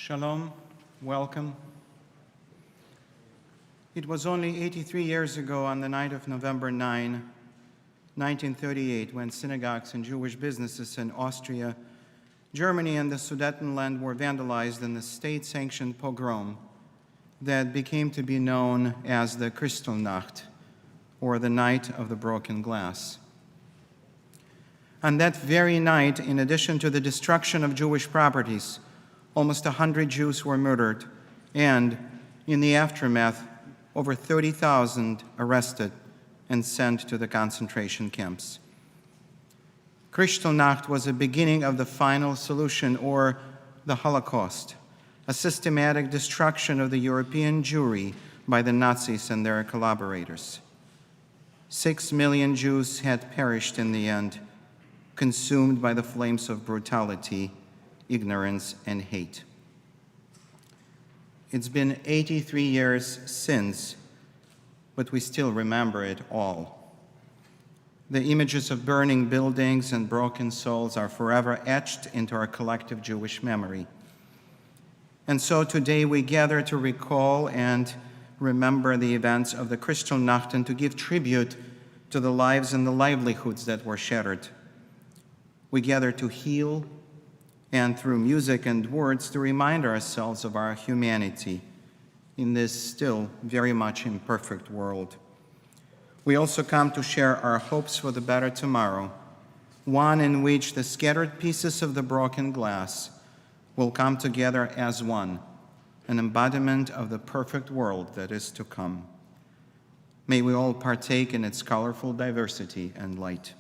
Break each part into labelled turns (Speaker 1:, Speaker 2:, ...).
Speaker 1: Shalom, welcome. It was only 83 years ago on the night of November 9, 1938, when synagogues and Jewish businesses in Austria, Germany, and the Sudetenland were vandalized in the state-sanctioned pogrom that became to be known as the Kristallnacht, or the Night of the Broken Glass. On that very night, in addition to the destruction of Jewish properties, almost 100 Jews were murdered, and in the aftermath, over 30,000 arrested and sent to the concentration camps. Kristallnacht was the beginning of the final solution, or the Holocaust, a systematic destruction of the European Jewry by the Nazis and their collaborators. 6 million Jews had perished in the end, consumed by the flames of brutality, ignorance, and hate. It's been 83 years since, but we still remember it all. The images of burning buildings and broken souls are forever etched into our collective Jewish memory. And so today we gather to recall and remember the events of the Kristallnacht and to give tribute to the lives and the livelihoods that were shattered. We gather to heal and through music and words to remind ourselves of our humanity in this still very much imperfect world. We also come to share our hopes for the better tomorrow, one in which the scattered pieces of the broken glass will come together as one, an embodiment of the perfect world that is to come. May we all partake in its colorful diversity and light.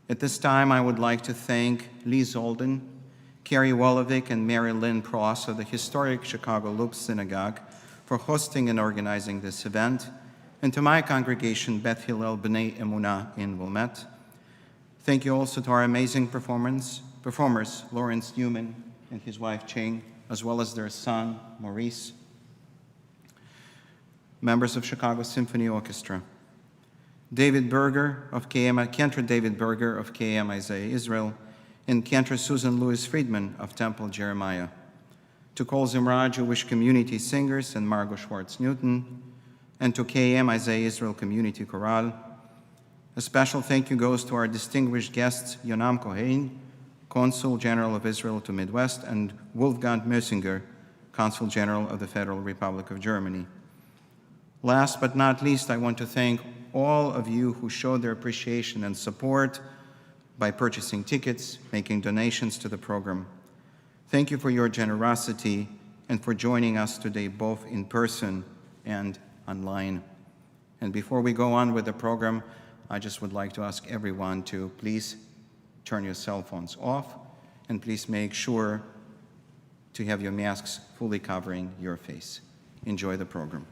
Speaker 1: At this time, I would like to thank Lee Zolden, Carrie Wolovic, and Mary Lynn Pross of the historic Chicago Loop Synagogue for hosting and organizing this event, and to my congregation, Beth Hillel B'nai Emunah in Wilmette. Thank you also to our amazing performers, Lawrence Neuman and his wife Qing, as well as their son, Maurice, members of Chicago Symphony Orchestra, David Berger of Cantor David Berger of KM Isaiah Israel, and Cantor Susan Lewis-Freidman of Temple Jeremiah, to Kol Zimrah Jewish Community Singers and Margot Schwartz-Newton, and to KM Isaiah Israel Community Chorale. A special thank you goes to our distinguished guests, Yinam Cohen, Consul General of Israel to Midwest, and Wolfganf Mossinger, Consul General of the Federal Republic of Germany. Last but not least, I want to thank all of you who showed their appreciation and support by purchasing tickets, making donations to the program. Thank you for your generosity and for joining us today, both in person and online. And before we go on with the program, I just would like to ask everyone to please turn your cell phones off, and please make sure to have your masks fully covering your face. Enjoy the program.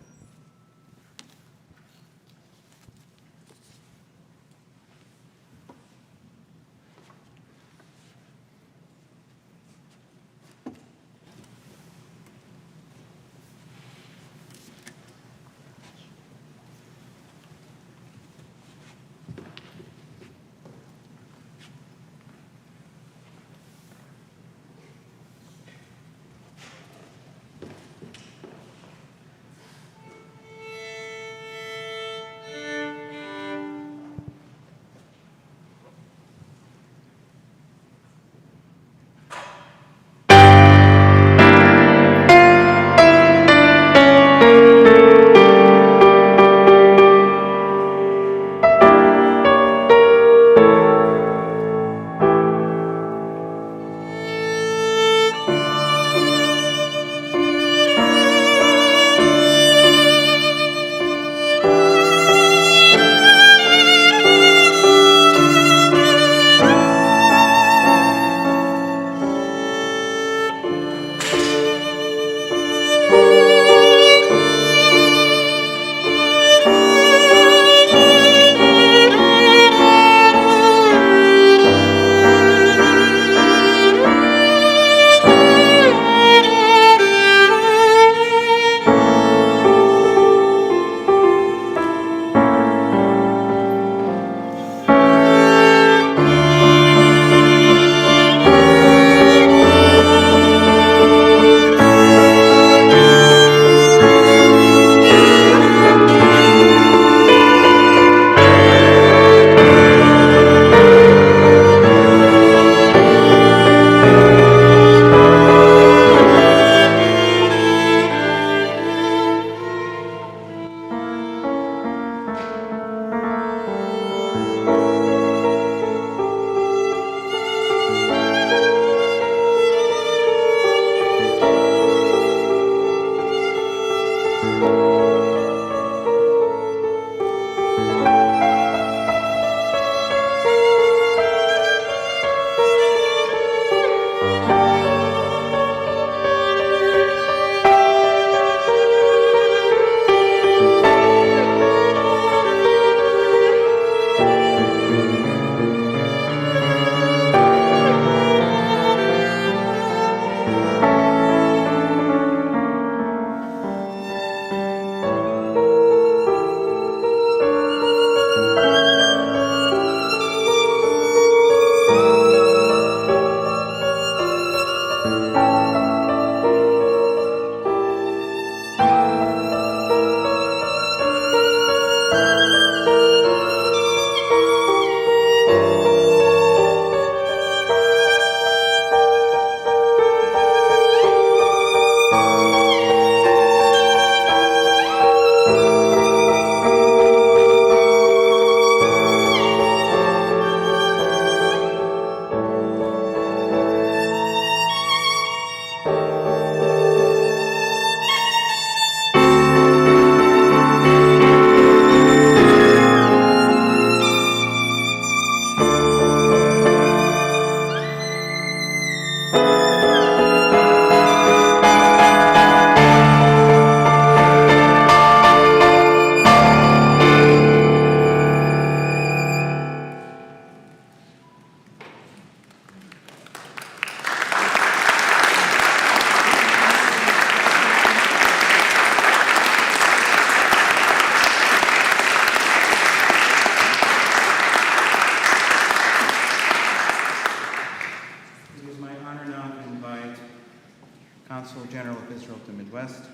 Speaker 1: Midwest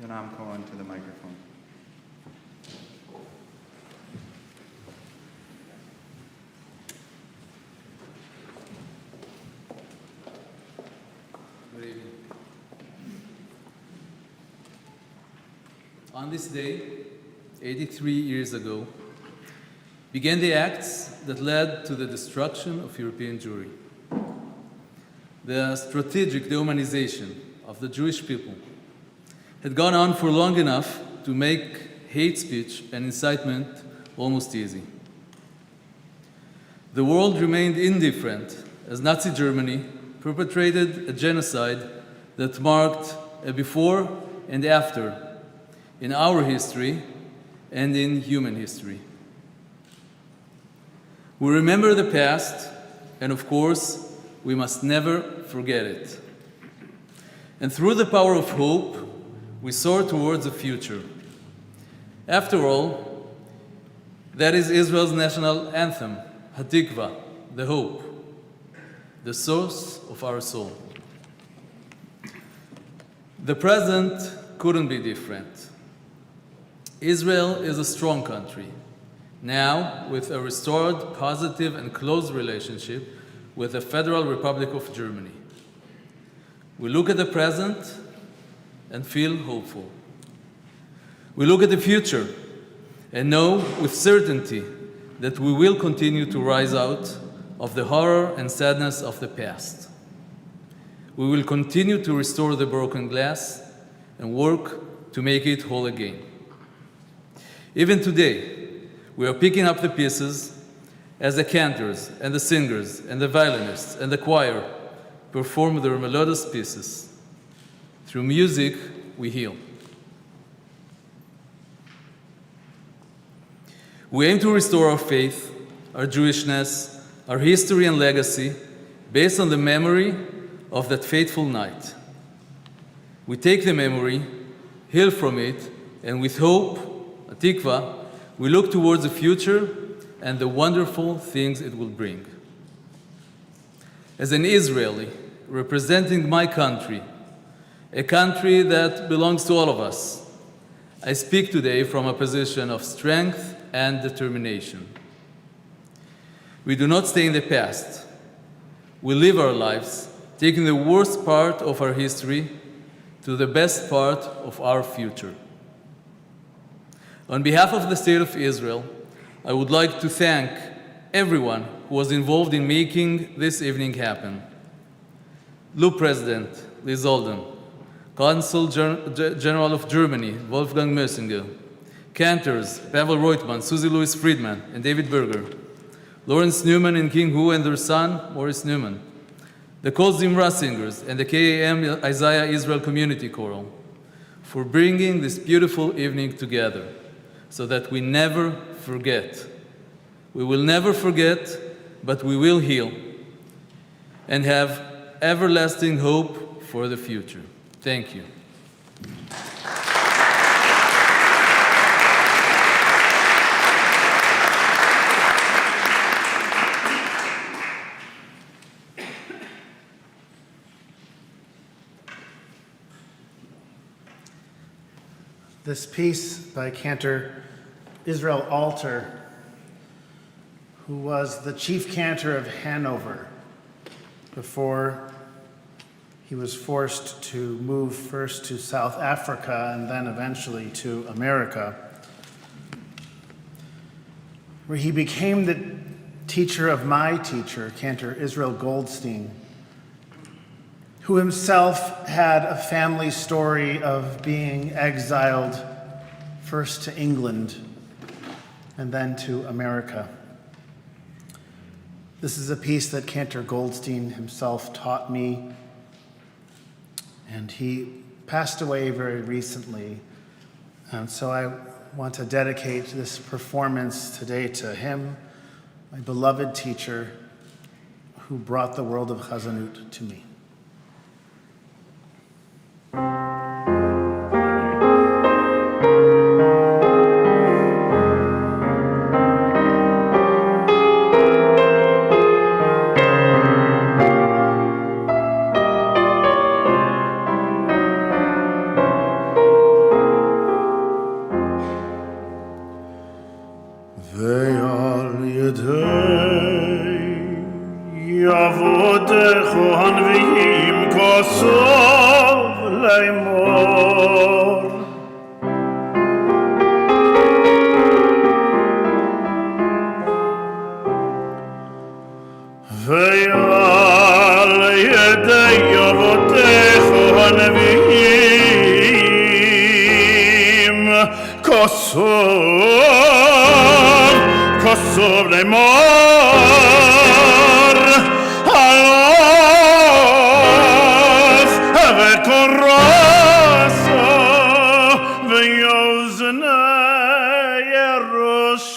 Speaker 1: Yinam Cohen to the microphone.
Speaker 2: Good evening. On this day, 83 years ago, began the acts that led to the destruction of European Jewry. The strategic dehumanization of the Jewish people had gone on for long enough to make hate speech and incitement almost easy. The world remained indifferent as Nazi Germany perpetrated a genocide that marked a before and after in our history and in human history. We remember the past, and of course, we must never forget it. And through the power of hope, we soar towards the future. After all, that is Israel's national anthem, Hatikva, the hope, the source of our soul. The present couldn't be different. Israel is a strong country, now with a restored, positive, and close relationship with the Federal Republic of Germany. We look at the present and feel hopeful. We look at the future and know with certainty that we will continue to rise out of the horror and sadness of the past. We will continue to restore the broken glass and work to make it whole again. Even today, we are picking up the pieces as the cantors and the singers and the violinists and the choir perform their melodious pieces. Through music, we heal. We aim to restore our faith, our Jewishness, our history and legacy based on the memory of that fateful night. We take the memory, heal from it, and with hope, a tikva, we look towards the future and the wonderful things it will bring. As an Israeli representing my country, a country that belongs to all of us, I speak today from a position of strength and determination. We do not stay in the past. We live our lives, taking the worst part of our history to the best part of our future. On behalf of the State of Israel, I would like to thank everyone who was involved in making this evening happen. Loop President Liz Olden, Consul General of Germany Wolfgang Mossinger, Cantors Pavel Roytman, Susie Lewis-Freidman, and David Berger, Lawrence Neuman and King Hu and their son Maurice Neuman, the Kol Zimrah singers and the KAM Isaiah Israel Community Chorale, for bringing this beautiful evening together, so that we never forget. We will never forget, but we will heal and have everlasting hope for the future. Thank you.
Speaker 3: This piece by Cantor Israel Alter, who was the chief cantor of Hanover before he was forced to move first to South Africa and then eventually to America, where he became the teacher of my teacher, Cantor Israel Goldstein, who himself had a family story of being exiled first to England and then to America. This is a piece that Cantor Goldstein himself taught me, and he passed away very recently. And so I want to dedicate this performance today to him, my beloved teacher, who brought the world of Chazanut to me. יעבודך הנביאים כוסוב לאמור. ועל ידי אבותיך הנביאים כוסוב לאמור. הלוך וקורסו ויוזני ירושלים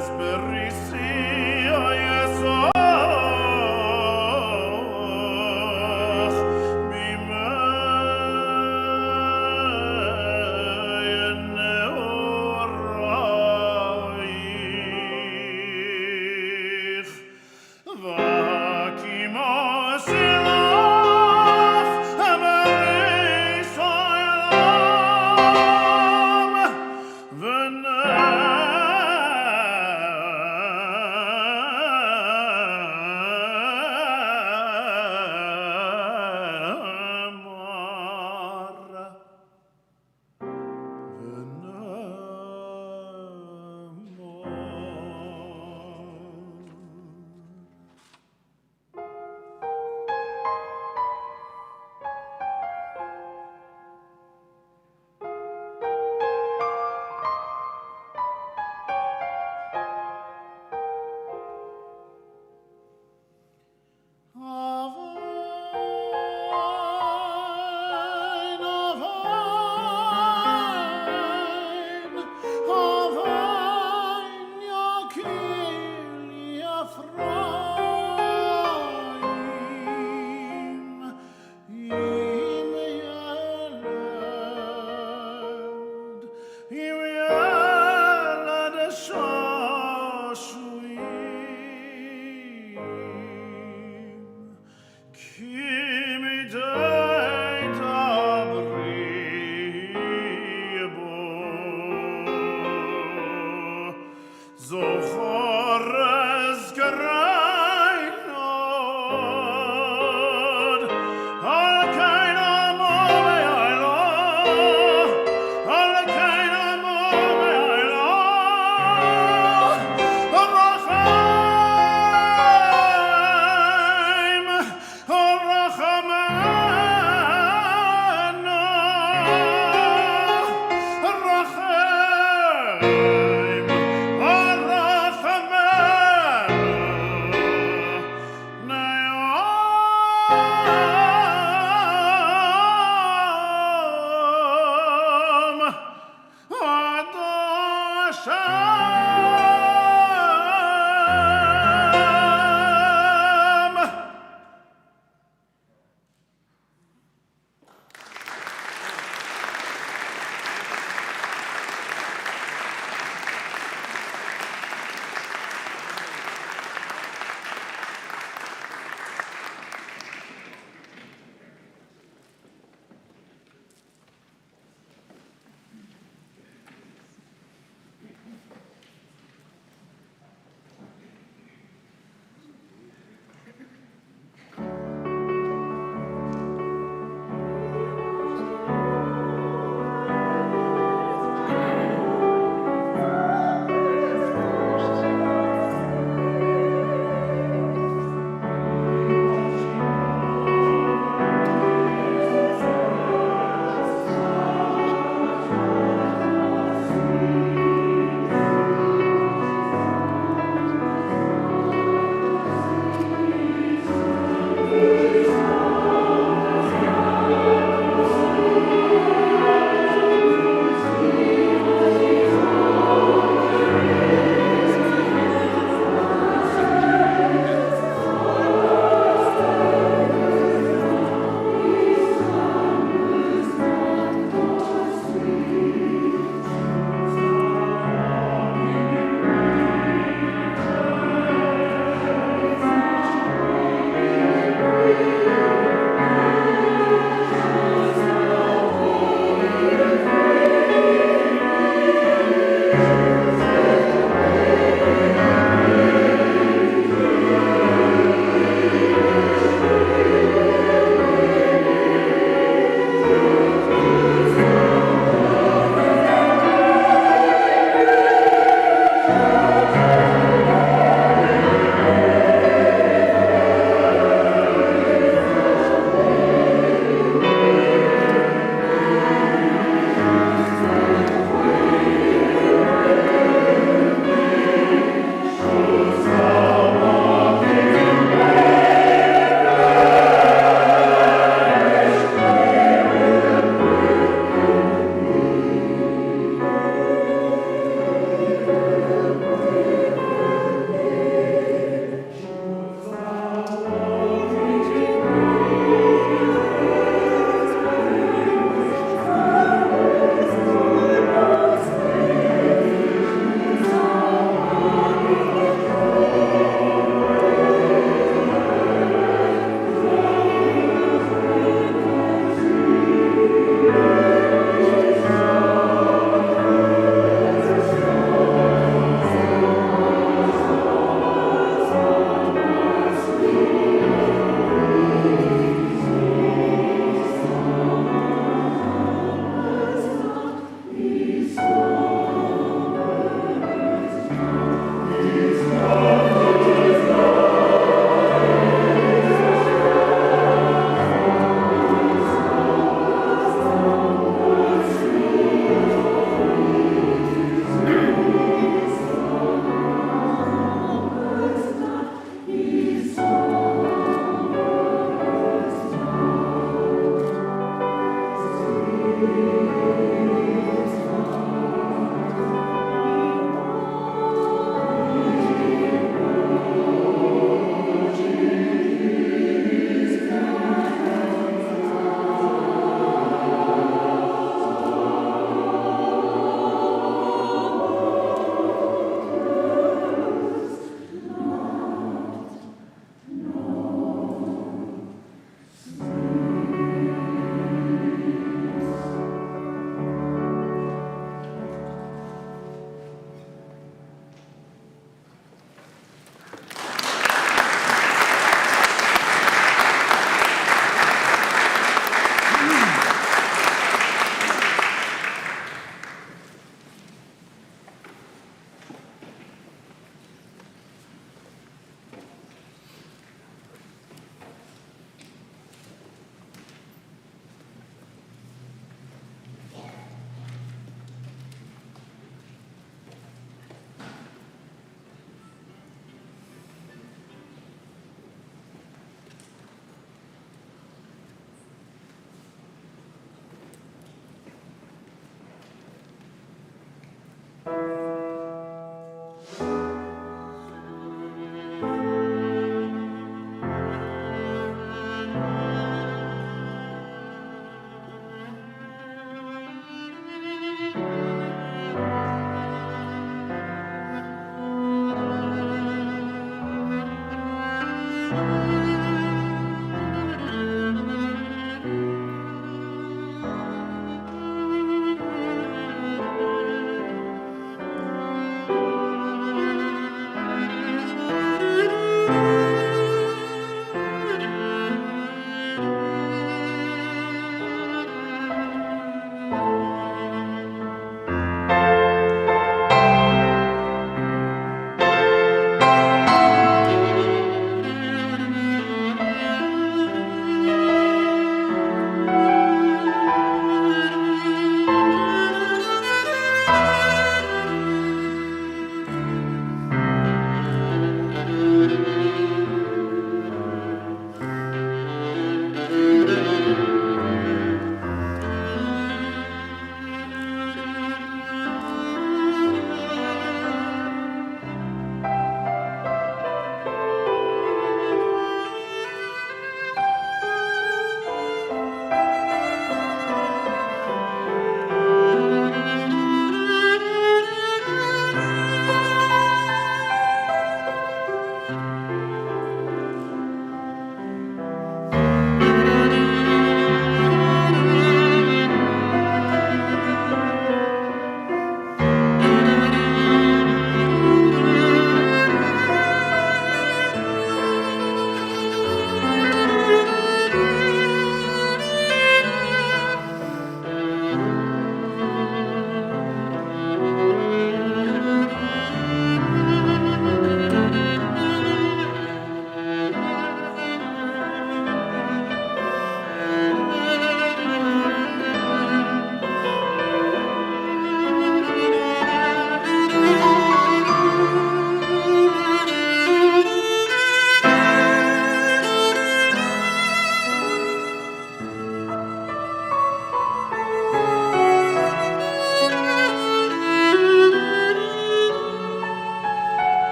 Speaker 3: as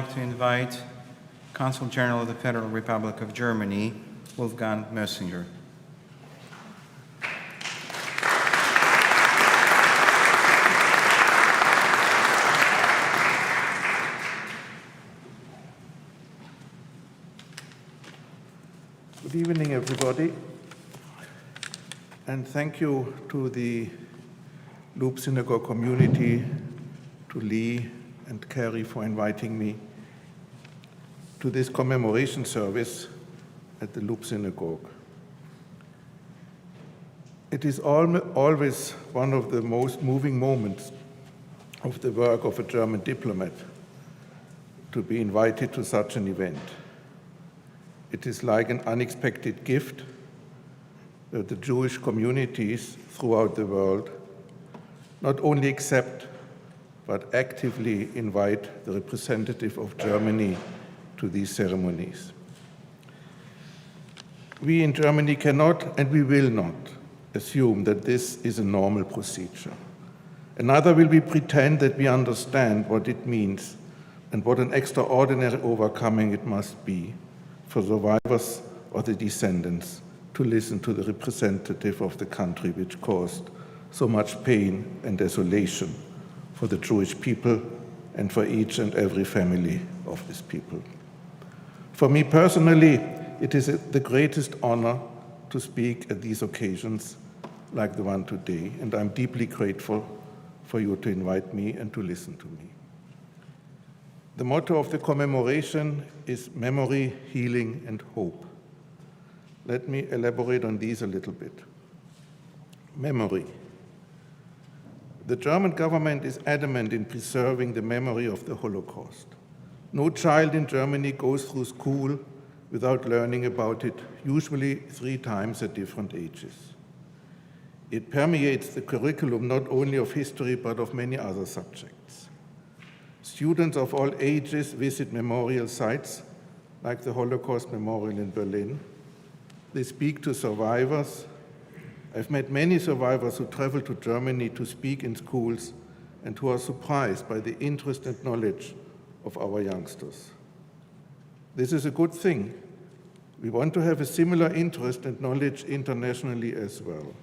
Speaker 1: like to invite Consul General of the Federal Republic of Germany, Wolfganf Mossinger.
Speaker 4: Good evening, everybody, and thank you to the Loop Synagogue community, to Lee and Carrie for inviting me to this commemoration service at the Loop Synagogue. It is always one of the most moving moments of the work of a German diplomat to be invited to such an event. It is like an unexpected gift that the Jewish communities throughout the world not only accept, but actively invite the representative of Germany to these ceremonies. We in Germany cannot and we will not assume that this is a normal procedure. Neither will we pretend that we understand what it means and what an extraordinary overcoming it must be for survivors or the descendants to listen to the representative of the country which caused so much pain and desolation for the Jewish people and for each and every family of this people. For me personally, it is the greatest honor to speak at these occasions like the one today, and I'm deeply grateful for you to invite me and to listen to me. The motto of the commemoration is memory, healing, and hope. Let me elaborate on these a little bit. Memory. The German government is adamant in preserving the memory of the Holocaust. No child in Germany goes through school without learning about it, usually 3 times at different ages. It permeates the curriculum not only of history, but of many other subjects. Students of all ages visit memorial sites, like the Holocaust Memorial in Berlin. They speak to survivors. I've met many survivors who travel to Germany to speak in schools and who are surprised by the interest and knowledge of our youngsters. This is a good thing. We want to have a similar interest and knowledge internationally as well.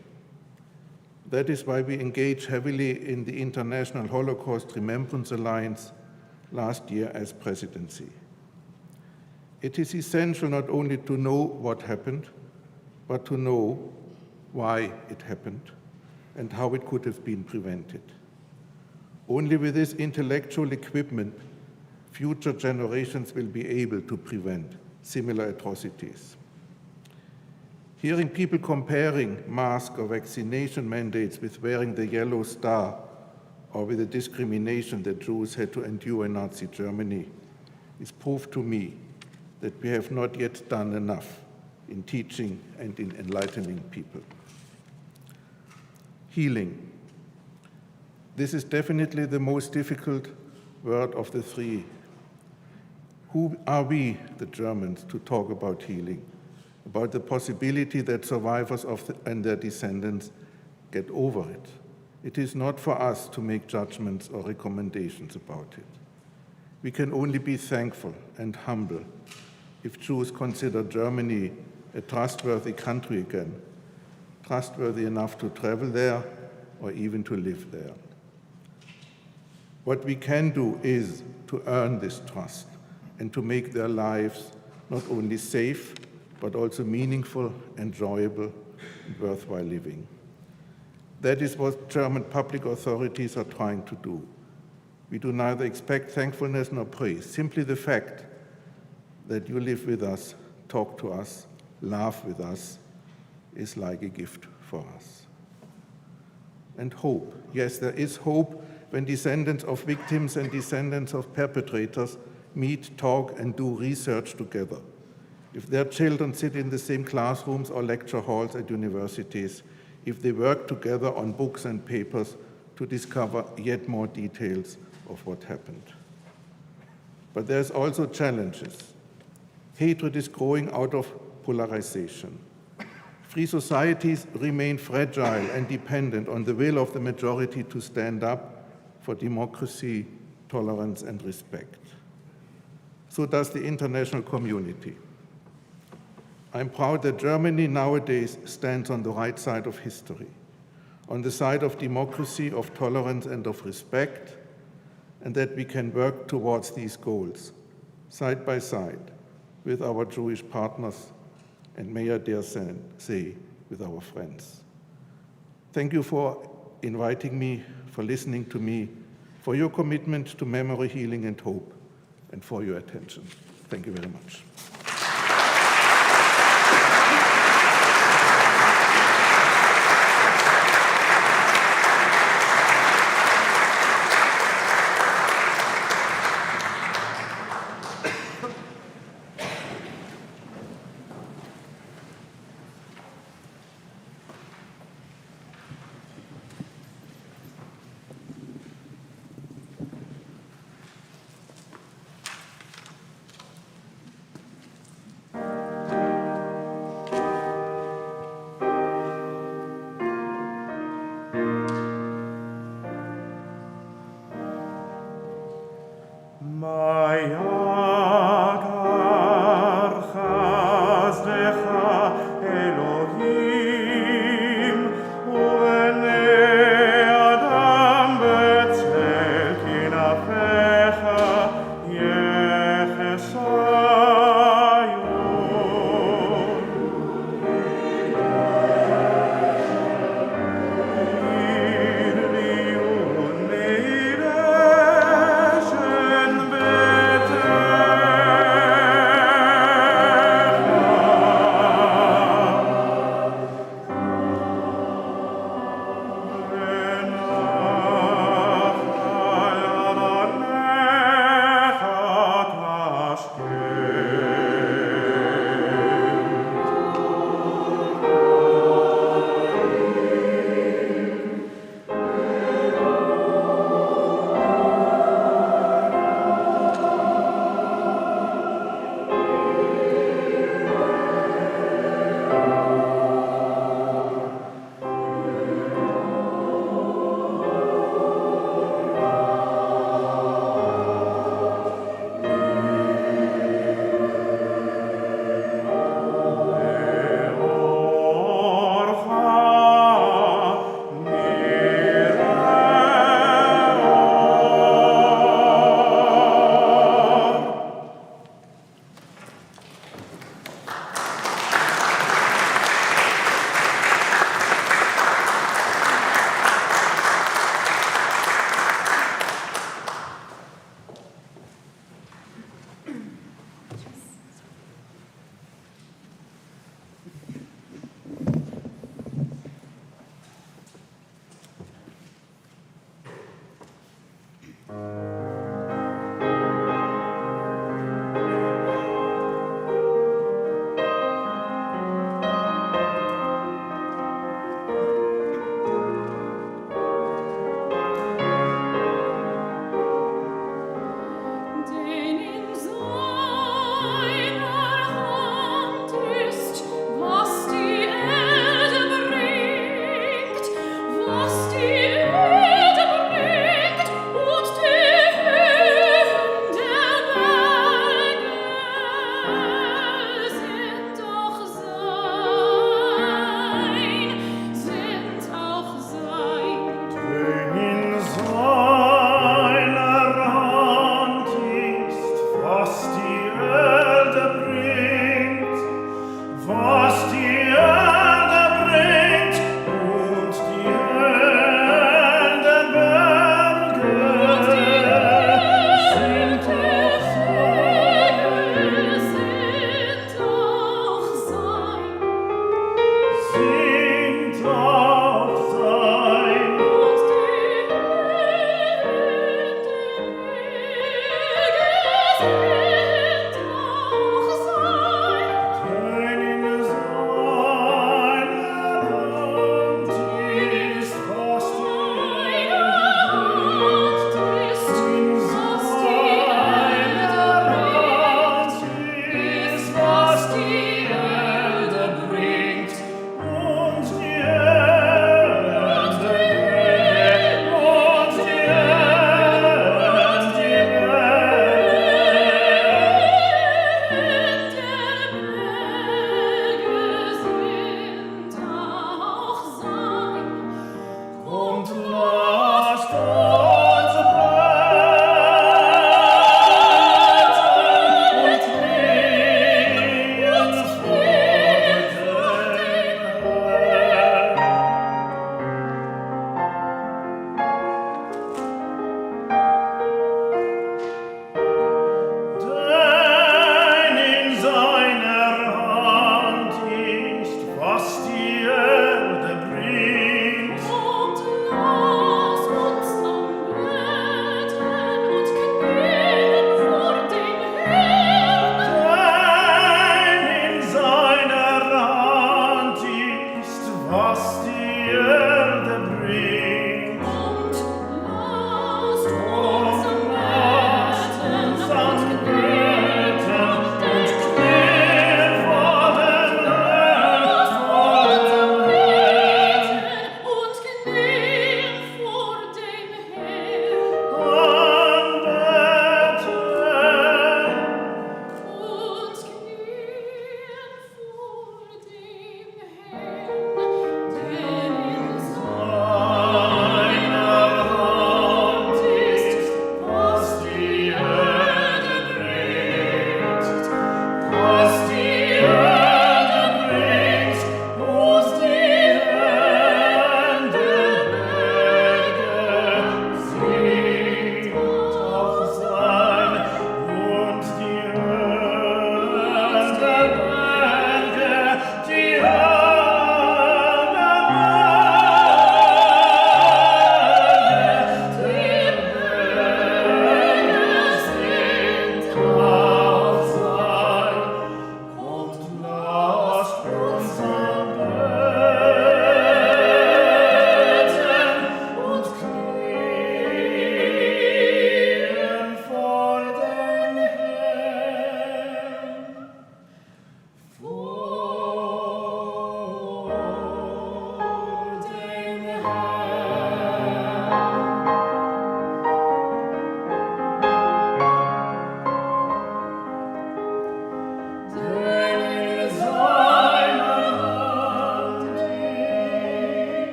Speaker 4: That is why we engage heavily in the International Holocaust Remembrance Alliance last year as presidency. It is essential not only to know what happened, but to know why it happened and how it could have been prevented. Only with this intellectual equipment, future generations will be able to prevent similar atrocities. Hearing people comparing mask or vaccination mandates with wearing the yellow star or with the discrimination that Jews had to endure in Nazi Germany is proof to me that we have not yet done enough in teaching and in enlightening people. Healing. This is definitely the most difficult word of the 3. Who are we, the Germans, to talk about healing? About the possibility that survivors and their descendants get over it. It is not for us to make judgments or recommendations about it. We can only be thankful and humble if Jews consider Germany a trustworthy country again, trustworthy enough to travel there or even to live there. What we can do is to earn this trust and to make their lives not only safe, but also meaningful, enjoyable, and worthwhile living. That is what German public authorities are trying to do. We do neither expect thankfulness nor praise. Simply the fact that you live with us, talk to us, laugh with us, is like a gift for us. And hope. Yes, there is hope when descendants of victims and descendants of perpetrators meet, talk, and do research together. If their children sit in the same classrooms or lecture halls at universities, if they work together on books and papers to discover yet more details of what happened. But there's also challenges. Hatred is growing out of polarization. Free societies remain fragile and dependent on the will of the majority to stand up for democracy, tolerance, and respect. so does the international community. I'm proud that Germany nowadays stands on the right side of history, on the side of democracy, of tolerance, and of respect, and that we can work towards these goals, side by side, with our Jewish partners, and may I dare say, with our friends. Thank you for inviting me, for listening to me, for your commitment to memory, healing, and hope, and for your attention. Thank you very much.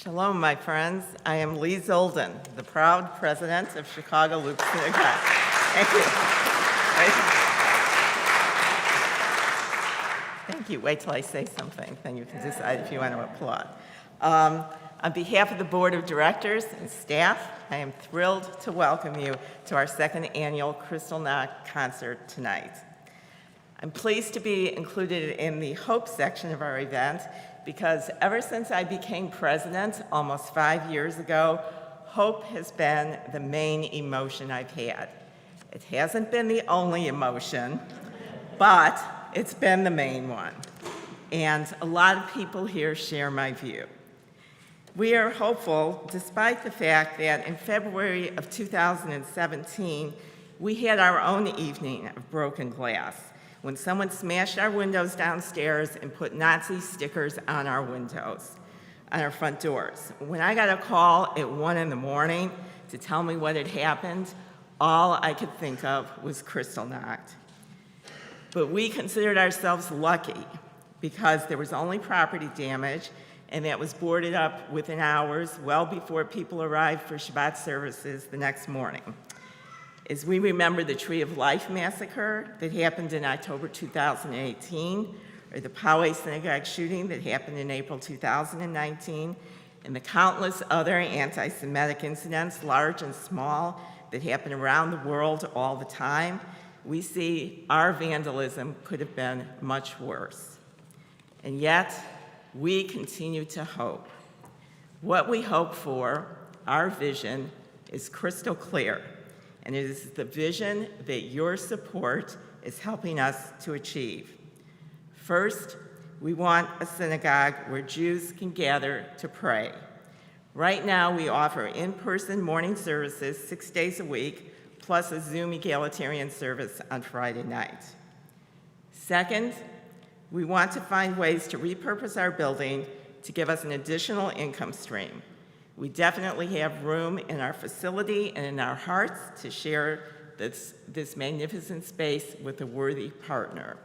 Speaker 5: Shalom, my friends. I am Lee Zolden, the proud president of Chicago Loop Synagogue. Thank you. Thank you. Wait till I say something, then you can decide if you want to applaud. On behalf of the board of directors and staff, I am thrilled to welcome you to our second annual Kristallnacht concert tonight. I'm pleased to be included in the Hope section of our event because ever since I became president almost 5 years ago, hope has been the main emotion I've had. It hasn't been the only emotion, but it's been the main one. And a lot of people here share my view. We are hopeful, despite the fact that in February of 2017, we had our own evening of broken glass when someone smashed our windows downstairs and put Nazi stickers on our windows, on our front doors. When I got a call at 1 in the morning to tell me what had happened, all I could think of was Kristallnacht. But we considered ourselves lucky because there was only property damage, and that was boarded up within hours, well before people arrived for Shabbat services the next morning. As we remember the Tree of Life massacre that happened in October 2018, or the Poway Synagogue shooting that happened in April 2019, and the countless other anti-Semitic incidents, large and small, that happen around the world all the time, we see our vandalism could have been much worse. And yet, we continue to hope. What we hope for, our vision, is crystal clear, and it is the vision that your support is helping us to achieve. First, we want a synagogue where Jews can gather to pray. Right now, we offer in-person morning services 6 days a week, plus a Zoom egalitarian service on Friday night. Second, we want to find ways to repurpose our building to give us an additional income stream. We definitely have room in our facility and in our hearts to share this magnificent space with a worthy partner.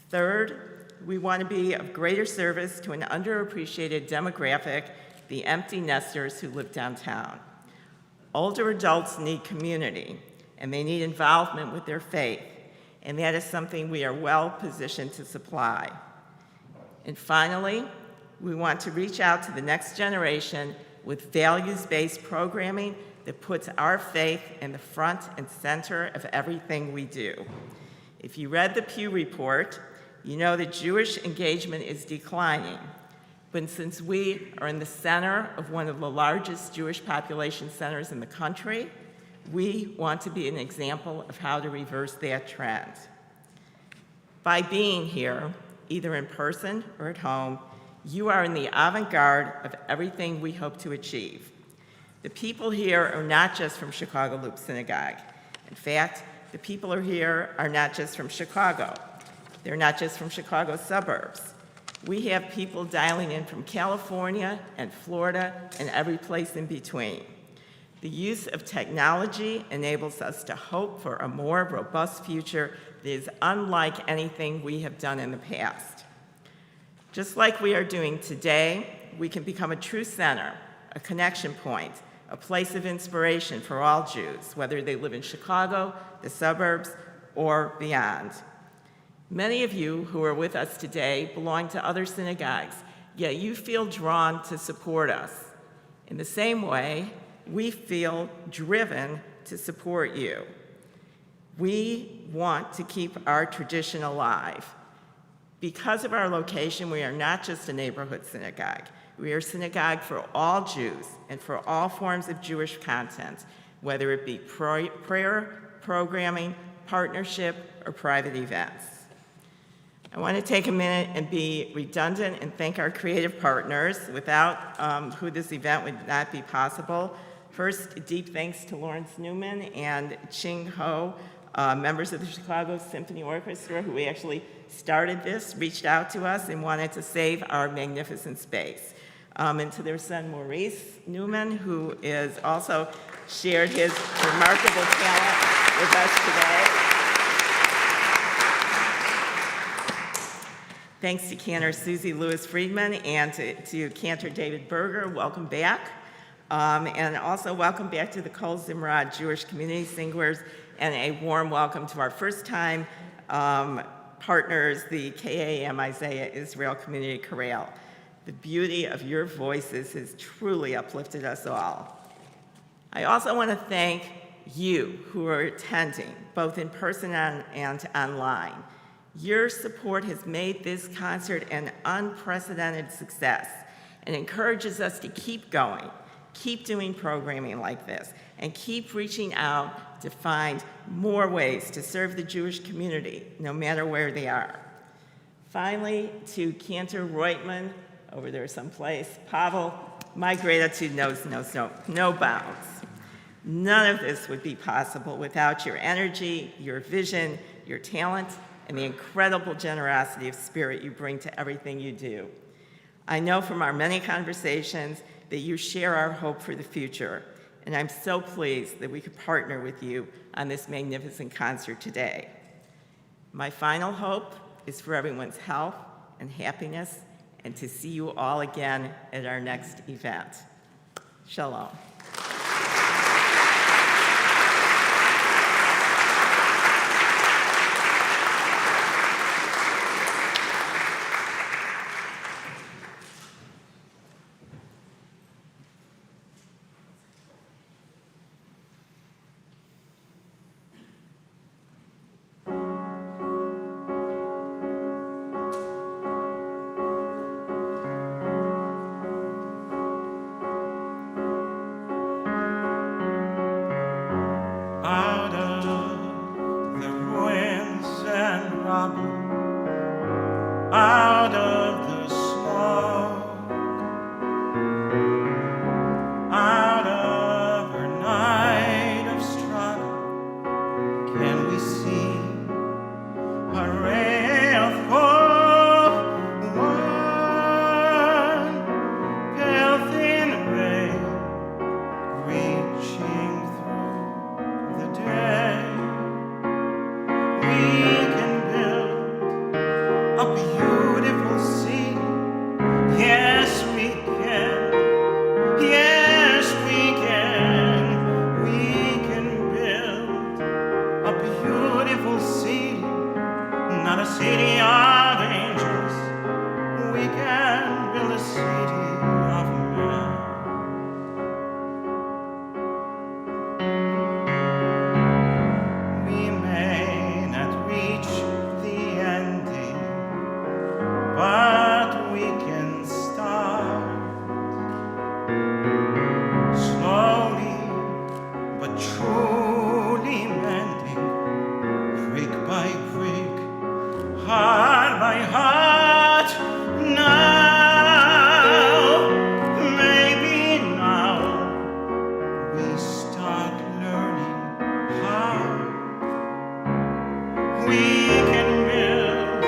Speaker 5: Third, we want to be of greater service to an underappreciated demographic, the empty nesters who live downtown. Older adults need community, and they need involvement with their faith, and that is something we are well positioned to supply. And finally, we want to reach out to the next generation with values-based programming that puts our faith in the front and center of everything we do. If you read the Pew Report, you know that Jewish engagement is declining. But since we are in the center of one of the largest Jewish population centers in the country, we want to be an example of how to reverse that trend. By being here, either in person or at home, you are in the avant-garde of everything we hope to achieve. The people here are not just from Chicago Loop Synagogue. In fact, the people here are not just from Chicago. They're not just from Chicago suburbs. We have people dialing in from California and Florida and every place in between. The use of technology enables us to hope for a more robust future that is unlike anything we have done in the past. Just like we are doing today, we can become a true center, a connection point, a place of inspiration for all Jews, whether they live in Chicago, the suburbs, or beyond. Many of you who are with us today belong to other synagogues, yet you feel drawn to support us. In the same way, we feel driven to support you. We want to keep our tradition alive. Because of our location, we are not just a neighborhood synagogue. We are a synagogue for all Jews and for all forms of Jewish content, whether it be prayer, programming, partnership, or private events. I want to take a minute and be redundant and thank our creative partners, without who this event would not be possible. First, a deep thanks to Lawrence Neuman and Qing Ho, members of the Chicago Symphony Orchestra, who actually started this, reached out to us and wanted to save our magnificent space. And to their son, Maurice Neuman, who is also shared his remarkable talent with us today. Thanks to Cantor Susie Lewis-Freidman and to Cantor David Berger, welcome back. And also welcome back to the Kol Zimrah Jewish Community Singers, and a warm welcome to our first-time partners, the KAM Isaiah Israel Community Chorale. The beauty of your voices has truly uplifted us all. I also want to thank you who are attending, both in person and online. Your support has made this concert an unprecedented success and encourages us to keep going, keep doing programming like this, and keep reaching out to find more ways to serve the Jewish community, no matter where they are. Finally, to Cantor Roytman, over there someplace, Pavel, my gratitude knows no bounds. None of this would be possible without your energy, your vision, your talent, and the incredible generosity of spirit you bring to everything you do. I know from our many conversations that you share our hope for the future, and I'm so pleased that we could partner with you on this magnificent concert today. My final hope is for everyone's health and happiness, and to see you all again at our next event. Shalom.
Speaker 6: Out of the smoke, out of our night of struggle, can we see a ray of hope? One pale thin ray reaching through the day. We can build a beautiful city. Yes, we can. Yes, we can. We can build a beautiful city, not a city of angels. We can build a city of men. We may not reach the ending, but we can start slowly but truly mending, brick by brick, heart by heart. Now, maybe now, we start learning how we can build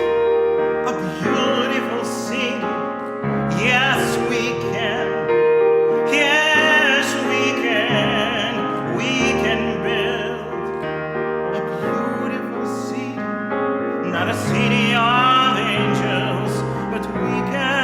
Speaker 6: a beautiful city. Yes, we can. Yes, we can. We can build a beautiful city, not a city of angels, but we can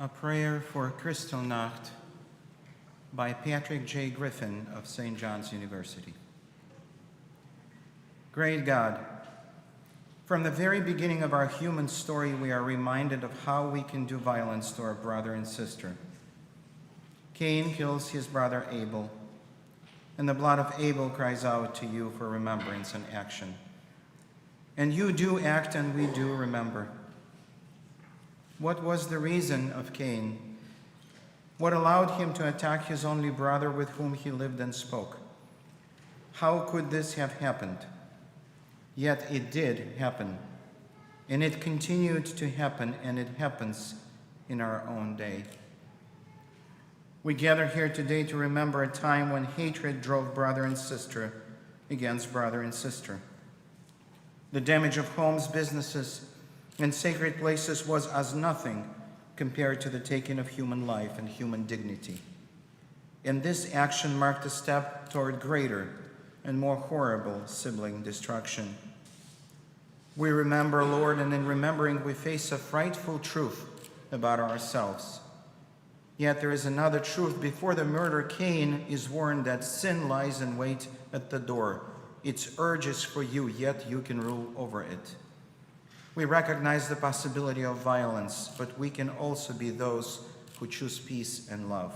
Speaker 1: A prayer for Kristallnacht by Patrick J. Griffin of St. John's University. Great God, from the very beginning of our human story, we are reminded of how we can do violence to our brother and sister. Cain kills his brother Abel, and the blood of Abel cries out to you for remembrance and action. And you do act, and we do remember. What was the reason of Cain? What allowed him to attack his only brother with whom he lived and spoke? How could this have happened? Yet it did happen, and it continued to happen, and it happens in our own day. We gather here today to remember a time when hatred drove brother and sister against brother and sister. The damage of homes, businesses, and sacred places was as nothing compared to the taking of human life and human dignity. And this action marked a step toward greater and more horrible sibling destruction. We remember, Lord, and in remembering we face a frightful truth about ourselves. Yet there is another truth. Before the murder, Cain is warned that sin lies in wait at the door. Its urge is for you, yet you can rule over it. We recognize the possibility of violence, but we can also be those who choose peace and love.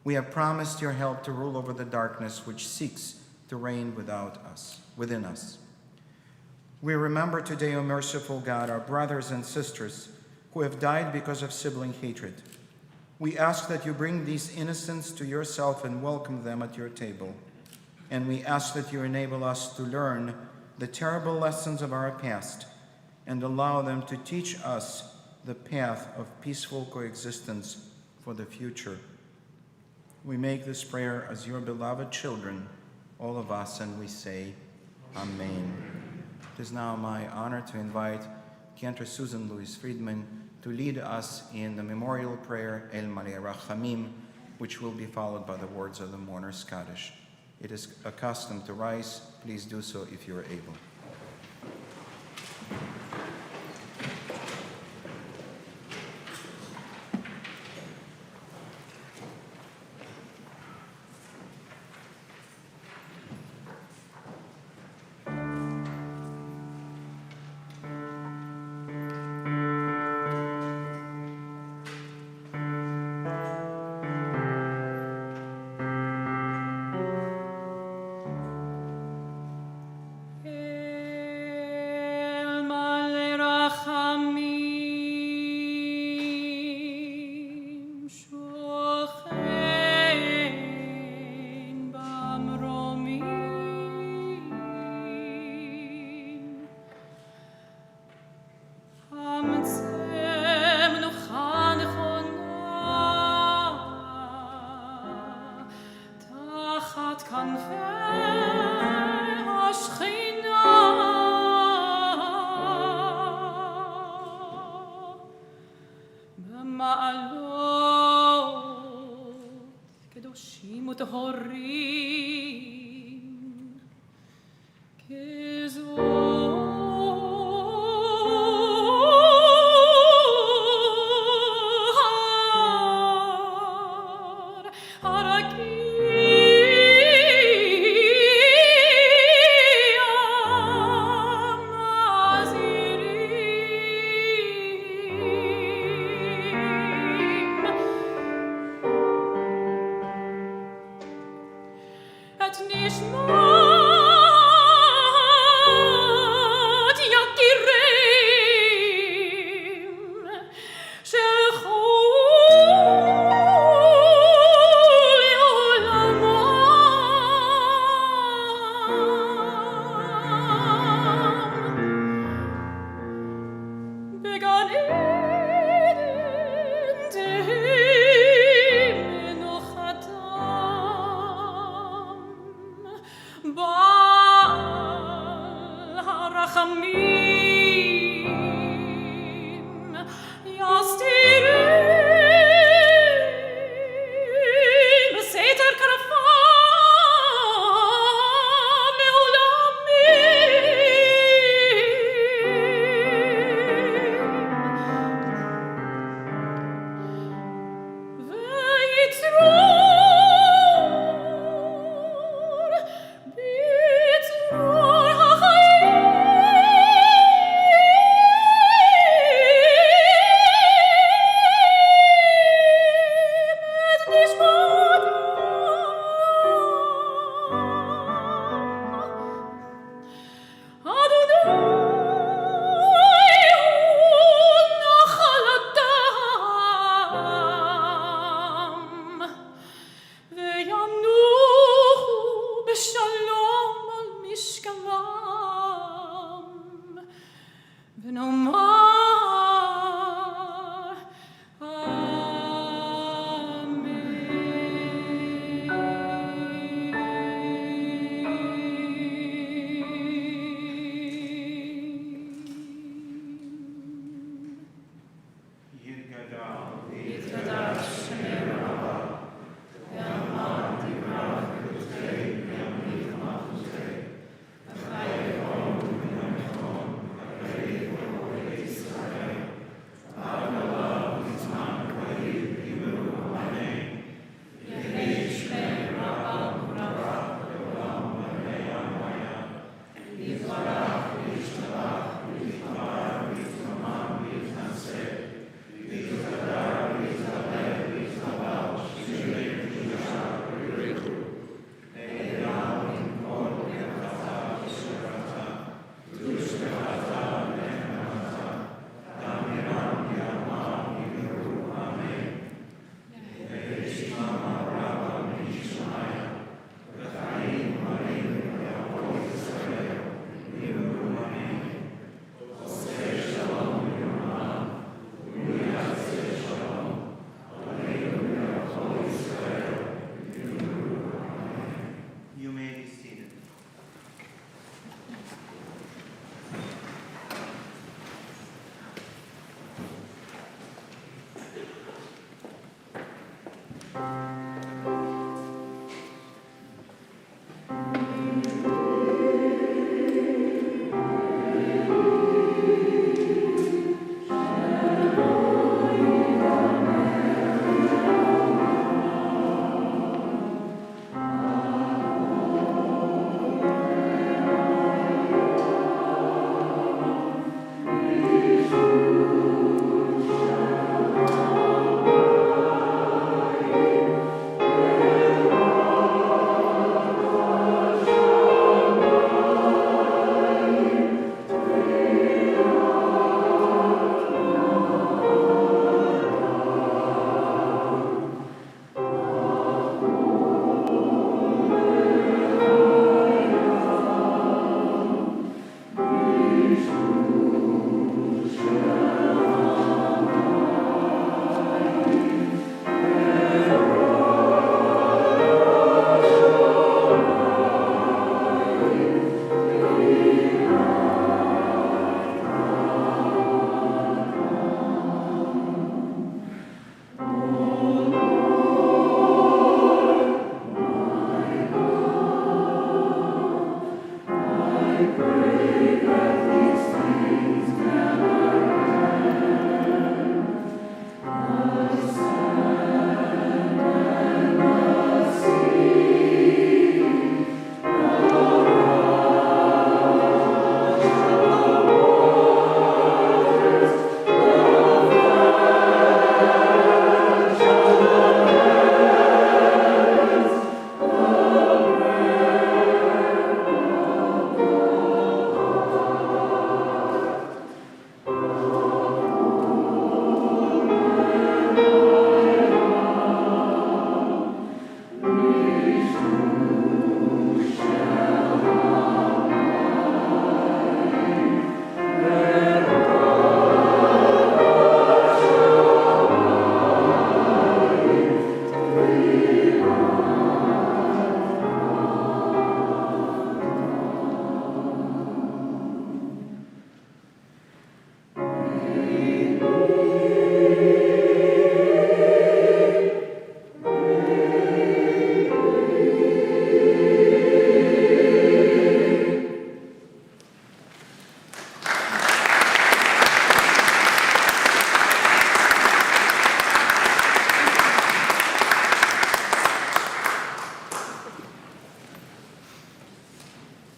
Speaker 1: We have promised your help to rule over the darkness which seeks to reign within us. We remember today, O merciful God, our brothers and sisters who have died because of sibling hatred. We ask that you bring these innocents to yourself and welcome them at your table. And we ask that you enable us to learn the terrible lessons of our past and allow them to teach us the path of peaceful coexistence for the future. We make this prayer as your beloved children, all of us, and we say, Amen. It is now my honor to invite Cantor Susan Lewis-Freidman to lead us in the memorial prayer, El Malei Rachamim, which will be followed by the words of the mourner's Kaddish. It is a custom to rise. Please do so if you are able.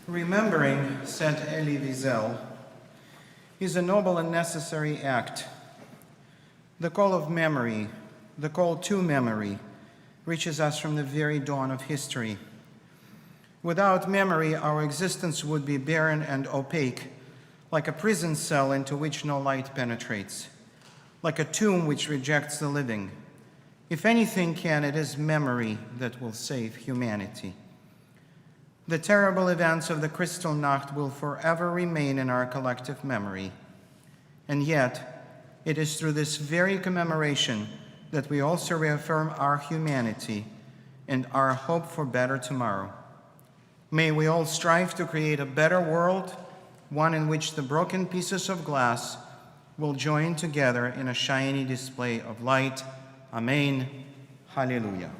Speaker 1: Remembering, said Elie Wiesel, is a noble and necessary act. The call of memory, the call to memory, reaches us from the very dawn of history. Without memory, our existence would be barren and opaque, like a prison cell into which no light penetrates, like a tomb which rejects the living. If anything can, it is memory that will save humanity. The terrible events of the Kristallnacht will forever remain in our collective memory. And yet, it is through this very commemoration that we also reaffirm our humanity and our hope for better tomorrow. May we all strive to create a better world, one in which the broken pieces of glass will join together in a shiny display of light. Amen. Hallelujah.